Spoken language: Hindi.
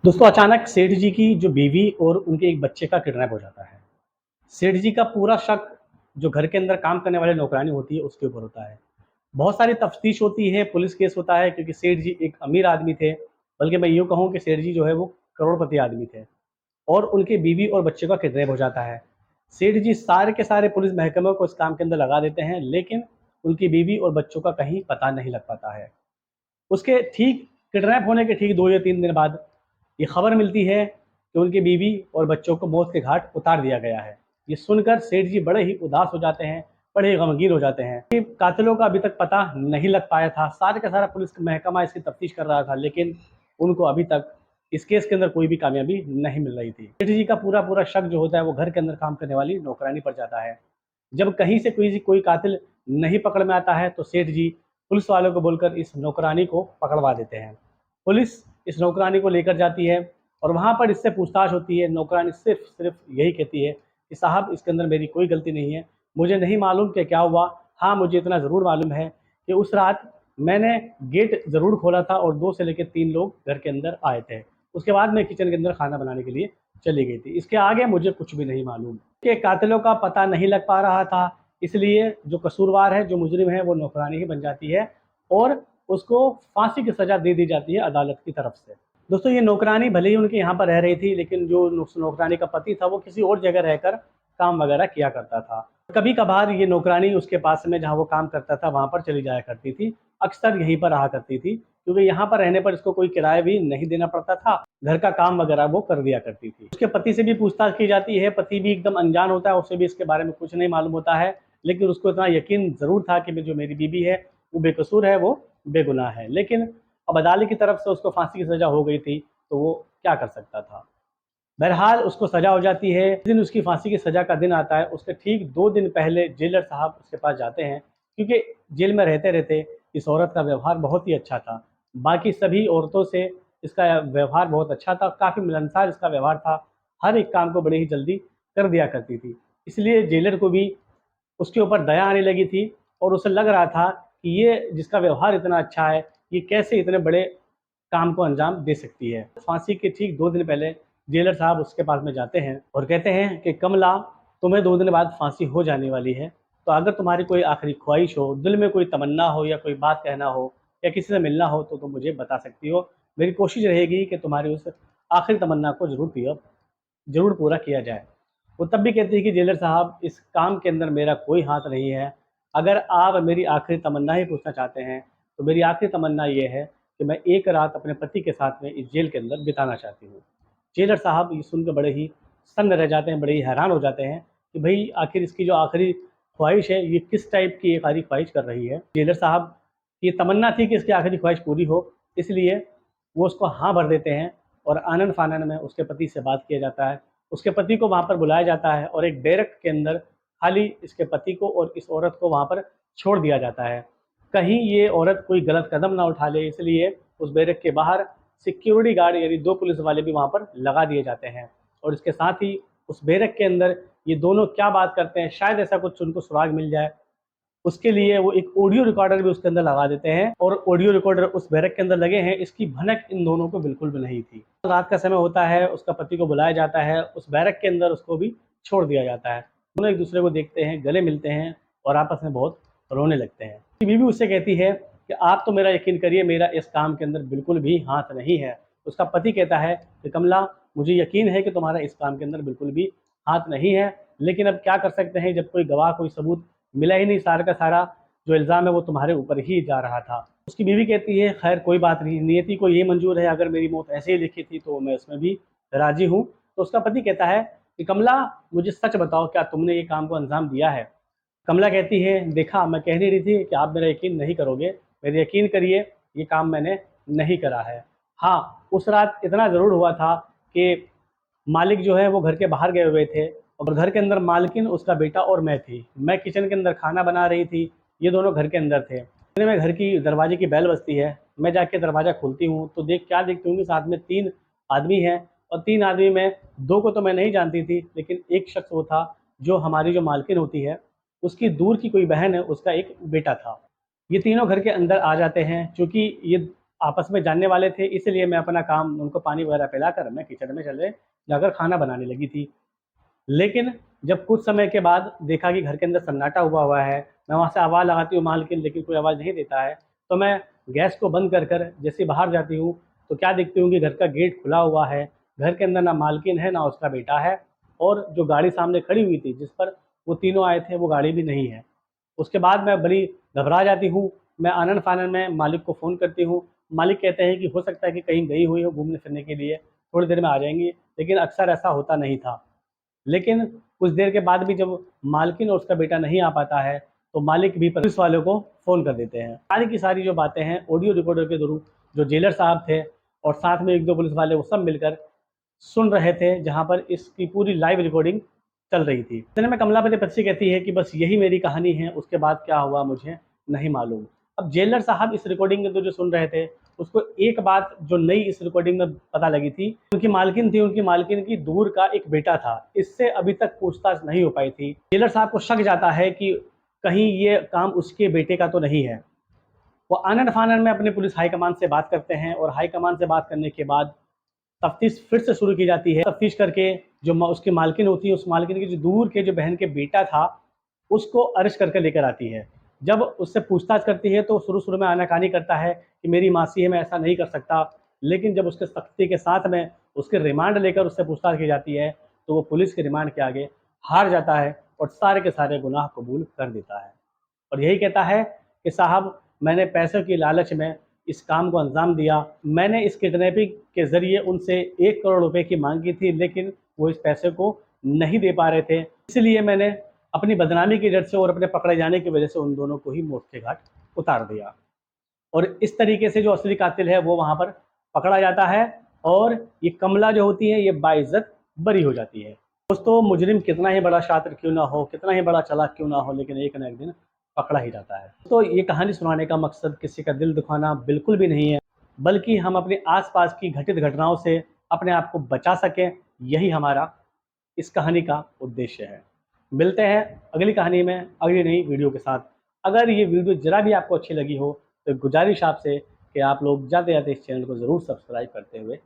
दोस्तों अचानक सेठ जी की जो बीवी और उनके एक बच्चे का किडनैप हो जाता है। सेठ जी का पूरा शक जो घर के अंदर काम करने वाली नौकरानी होती है उसके ऊपर होता है। बहुत सारी तफ्तीश होती है, पुलिस केस होता है क्योंकि सेठ जी एक अमीर आदमी थे, बल्कि मैं यूँ कहूँ कि सेठ जी जो है वो करोड़पति आदमी थे और उनकी बीवी और बच्चे का किडनैप हो जाता है। सेठ जी सारे के सारे पुलिस महकमे को इस काम के अंदर लगा देते हैं, लेकिन उनकी बीवी और बच्चों का कहीं पता नहीं लग पाता है। उसके ठीक किडनैप होने के ठीक 2 या 3 दिन बाद ये खबर मिलती है कि उनकी बीवी और बच्चों को मौत के घाट उतार दिया गया है। ये सुनकर सेठ जी बड़े ही उदास हो जाते हैं, बड़े ही गमगीन हो जाते हैं कि कातिलों का अभी तक पता नहीं लग पाया था। सारे का सारा पुलिस महकमा इसकी तफ्तीश कर रहा था, लेकिन उनको अभी तक इस केस के अंदर कोई भी कामयाबी नहीं मिल रही थी। सेठ जी का पूरा शक जो होता है वो घर के अंदर काम करने वाली नौकरानी पर जाता है। जब कहीं से कोई कातिल नहीं पकड़ में आता है तो सेठ जी पुलिस वालों को बोलकर इस नौकरानी को पकड़वा देते हैं। पुलिस इस नौकरानी को लेकर जाती है और वहाँ पर इससे पूछताछ होती है। नौकरानी सिर्फ सिर्फ यही कहती है कि साहब इसके अंदर मेरी कोई गलती नहीं है, मुझे नहीं मालूम कि क्या हुआ। हाँ, मुझे इतना ज़रूर मालूम है कि उस रात मैंने गेट ज़रूर खोला था और 2 से लेकर 3 लोग घर के अंदर आए थे। उसके बाद मैं किचन के अंदर खाना बनाने के लिए चली गई थी। इसके आगे मुझे कुछ भी नहीं मालूम। के कातिलों का पता नहीं लग पा रहा था, इसलिए जो कसूरवार है, जो मुजरिम है, वो नौकरानी ही बन जाती है और उसको फांसी की सज़ा दे दी जाती है अदालत की तरफ से। दोस्तों ये नौकरानी भले ही उनके यहाँ पर रह रही थी, लेकिन जो नौकरानी का पति था वो किसी और जगह रहकर काम वगैरह किया करता था। कभी कभार ये नौकरानी उसके पास में जहाँ वो काम करता था वहाँ पर चली जाया करती थी। अक्सर यहीं पर रहा करती थी क्योंकि यहाँ पर रहने पर इसको कोई किराया भी नहीं देना पड़ता था। घर का काम वगैरह वो कर दिया करती थी। उसके पति से भी पूछताछ की जाती है, पति भी एकदम अनजान होता है, उसे भी इसके बारे में कुछ नहीं मालूम होता है, लेकिन उसको इतना यकीन ज़रूर था कि जो मेरी बीवी है वो बेकसूर है, वो बेगुनाह है। लेकिन अब अदालत की तरफ से उसको फांसी की सज़ा हो गई थी, तो वो क्या कर सकता था। बहरहाल उसको सज़ा हो जाती है। जिस दिन उसकी फांसी की सज़ा का दिन आता है, उसके ठीक 2 दिन पहले जेलर साहब उसके पास जाते हैं क्योंकि जेल में रहते-रहते इस औरत का व्यवहार बहुत ही अच्छा था। बाकी सभी औरतों से इसका व्यवहार बहुत अच्छा था, काफ़ी मिलनसार इसका व्यवहार था। हर एक काम को बड़े ही जल्दी कर दिया करती थी। इसलिए जेलर को भी उसके ऊपर दया आने लगी थी और उसे लग रहा था कि ये जिसका व्यवहार इतना अच्छा है, ये कैसे इतने बड़े काम को अंजाम दे सकती है। फांसी के ठीक 2 दिन पहले जेलर साहब उसके पास में जाते हैं और कहते हैं कि कमला, तुम्हें 2 दिन बाद फांसी हो जाने वाली है, तो अगर तुम्हारी कोई आखिरी ख्वाहिश हो, दिल में कोई तमन्ना हो या कोई बात कहना हो या किसी से मिलना हो तो तुम मुझे बता सकती हो। मेरी कोशिश रहेगी कि तुम्हारी उस आखिरी तमन्ना को ज़रूर पूरा किया जाए। वो तब भी कहती है कि जेलर साहब, इस काम के अंदर मेरा कोई हाथ नहीं है। अगर आप मेरी आखिरी तमन्ना ही पूछना चाहते हैं, तो मेरी आखिरी तमन्ना ये है कि मैं एक रात अपने पति के साथ में इस जेल के अंदर बिताना चाहती हूँ। जेलर साहब ये सुनकर बड़े ही सन्न रह जाते हैं, बड़े ही हैरान हो जाते हैं कि भई आखिर इसकी जो आखिरी ख्वाहिश है, ये किस टाइप की एक आखिरी ख्वाहिश कर रही है। जेलर साहब की ये तमन्ना थी कि इसकी आखिरी ख्वाहिश पूरी हो, इसलिए वो उसको हाँ भर देते हैं और आनन-फानन में उसके पति से बात किया जाता है। उसके पति को वहाँ पर बुलाया जाता है और एक बैरक के अंदर खाली इसके पति को और इस औरत को वहाँ पर छोड़ दिया जाता है। कहीं ये औरत कोई गलत कदम ना उठा ले, इसलिए उस बैरक के बाहर सिक्योरिटी गार्ड यानी 2 पुलिस वाले भी वहाँ पर लगा दिए जाते हैं और इसके साथ ही उस बैरक के अंदर ये दोनों क्या बात करते हैं, शायद ऐसा कुछ उनको सुराग मिल जाए। उसके लिए वो एक ऑडियो रिकॉर्डर भी उसके अंदर लगा देते हैं और ऑडियो रिकॉर्डर उस बैरक के अंदर लगे हैं, इसकी भनक इन दोनों को बिल्कुल भी नहीं थी। रात का समय होता है, उसका पति को बुलाया जाता है, उस बैरक के अंदर उसको भी छोड़ दिया जाता है। दोनों एक दूसरे को देखते हैं, गले मिलते हैं और आपस में बहुत रोने लगते हैं। उसकी बीवी उससे कहती है कि आप तो मेरा यकीन करिए, मेरा इस काम के अंदर बिल्कुल भी हाथ नहीं है। उसका पति कहता है कि कमला, मुझे यकीन है कि तुम्हारा इस काम के अंदर बिल्कुल भी हाथ नहीं है, लेकिन अब क्या कर सकते हैं, जब कोई गवाह, कोई सबूत मिला ही नहीं, सारा का सारा जो इल्ज़ाम है वो तुम्हारे ऊपर ही जा रहा था। उसकी बीवी कहती है, खैर कोई बात नहीं, नियति को ये मंजूर है, अगर मेरी मौत ऐसे ही लिखी थी तो मैं उसमें भी राज़ी हूँ। तो उसका पति कहता है कि कमला, मुझे सच बताओ, क्या तुमने ये काम को अंजाम दिया है? कमला कहती है, देखा मैं कह नहीं रही थी कि आप मेरा यकीन नहीं करोगे, मेरे यकीन करिए, ये काम मैंने नहीं करा है। हाँ, उस रात इतना ज़रूर हुआ था कि मालिक जो है वो घर के बाहर गए हुए थे और घर के अंदर मालकिन, उसका बेटा और मैं थी। मैं किचन के अंदर खाना बना रही थी, ये दोनों घर के अंदर थे। इतने में घर की दरवाजे की बेल बजती है, मैं जाके दरवाज़ा खोलती हूँ तो क्या देखती हूँ कि साथ में 3 आदमी हैं और 3 आदमी में 2 को तो मैं नहीं जानती थी, लेकिन एक शख्स वो था जो हमारी जो मालकिन होती है, उसकी दूर की कोई बहन है, उसका एक बेटा था। ये तीनों घर के अंदर आ जाते हैं। चूँकि ये आपस में जानने वाले थे, इसलिए मैं अपना काम उनको पानी वगैरह पिलाकर मैं किचन में चले जाकर खाना बनाने लगी थी। लेकिन जब कुछ समय के बाद देखा कि घर के अंदर सन्नाटा हुआ है, मैं वहाँ से आवाज़ लगाती हूँ मालकिन, लेकिन कोई आवाज़ नहीं देता है। तो मैं गैस को बंद कर जैसे ही बाहर जाती हूँ, तो क्या देखती हूँ कि घर का गेट खुला हुआ है। घर के अंदर ना मालकिन है, ना उसका बेटा है, और जो गाड़ी सामने खड़ी हुई थी, जिस पर वो तीनों आए थे, वो गाड़ी भी नहीं है। उसके बाद मैं बड़ी घबरा जाती हूँ। मैं आनन-फानन में मालिक को फ़ोन करती हूँ। मालिक कहते हैं कि हो सकता है कि कहीं गई हुई हो घूमने-फिरने के लिए, थोड़ी देर में आ जाएँगी, लेकिन अक्सर ऐसा होता नहीं था। लेकिन कुछ देर के बाद भी जब मालकिन और उसका बेटा नहीं आ पाता है, तो मालिक भी पुलिस वालों को फ़ोन कर देते हैं। सारी की सारी जो बातें हैं ऑडियो रिकॉर्डर के थ्रू जो जेलर साहब थे और साथ में 1-2 पुलिस वाले, वो सब मिलकर सुन रहे थे, जहाँ पर इसकी पूरी लाइव रिकॉर्डिंग चल रही थी। इतने में कमलापति बच्ची कहती है कि बस यही मेरी कहानी है, उसके बाद क्या हुआ मुझे नहीं मालूम। अब जेलर साहब इस रिकॉर्डिंग में तो जो सुन रहे थे, उसको एक बात जो नई इस रिकॉर्डिंग में पता लगी थी, उनकी मालकिन थी, उनकी मालकिन की दूर का एक बेटा था। इससे अभी तक पूछताछ नहीं हो पाई थी। जेलर साहब को शक जाता है कि कहीं ये काम उसके बेटे का तो नहीं है। वो आनन-फानन में अपने पुलिस हाईकमान से बात करते हैं, और हाईकमान से बात करने के बाद तफ्तीश फिर से शुरू की जाती है। तफ्तीश करके जो उसकी मालकिन होती है, उस मालकिन की जो दूर के जो बहन के बेटा था, उसको अरेस्ट करके लेकर आती है। जब उससे पूछताछ करती है, तो शुरू-शुरू में आनाकानी करता है कि मेरी मासी है, मैं ऐसा नहीं कर सकता। लेकिन जब उसके सख्ती के साथ में उसके रिमांड लेकर उससे पूछताछ की जाती है, तो वो पुलिस के रिमांड के आगे हार जाता है और सारे के सारे गुनाह कबूल कर देता है। और यही कहता है कि साहब, मैंने पैसों की लालच में इस काम को अंजाम दिया। मैंने इस किडनैपिंग के ज़रिए उनसे 1 करोड़ रुपए की माँगी थी, लेकिन वो इस पैसे को नहीं दे पा रहे थे। इसलिए मैंने अपनी बदनामी के डर से और अपने पकड़े जाने की वजह से उन दोनों को ही मौत के घाट उतार दिया। और इस तरीके से जो असली कातिल है, वो वहाँ पर पकड़ा जाता है, और ये कमला जो होती है, ये बाइज़्ज़त बरी हो जाती है। दोस्तों, मुजरिम कितना ही बड़ा शातिर क्यों ना हो, कितना ही बड़ा चालाक क्यों ना हो, लेकिन एक ना एक दिन पकड़ा ही जाता है। तो ये कहानी सुनाने का मकसद किसी का दिल दुखाना बिल्कुल भी नहीं है, बल्कि हम अपने आस-पास की घटित घटनाओं से अपने आप को बचा सकें, यही हमारा इस कहानी का उद्देश्य है। मिलते हैं अगली कहानी में, अगली नई वीडियो के साथ। अगर ये वीडियो ज़रा भी आपको अच्छी लगी हो, तो गुजारिश आपसे कि आप लोग जाते-जाते इस चैनल को ज़रूर सब्सक्राइब करते हुए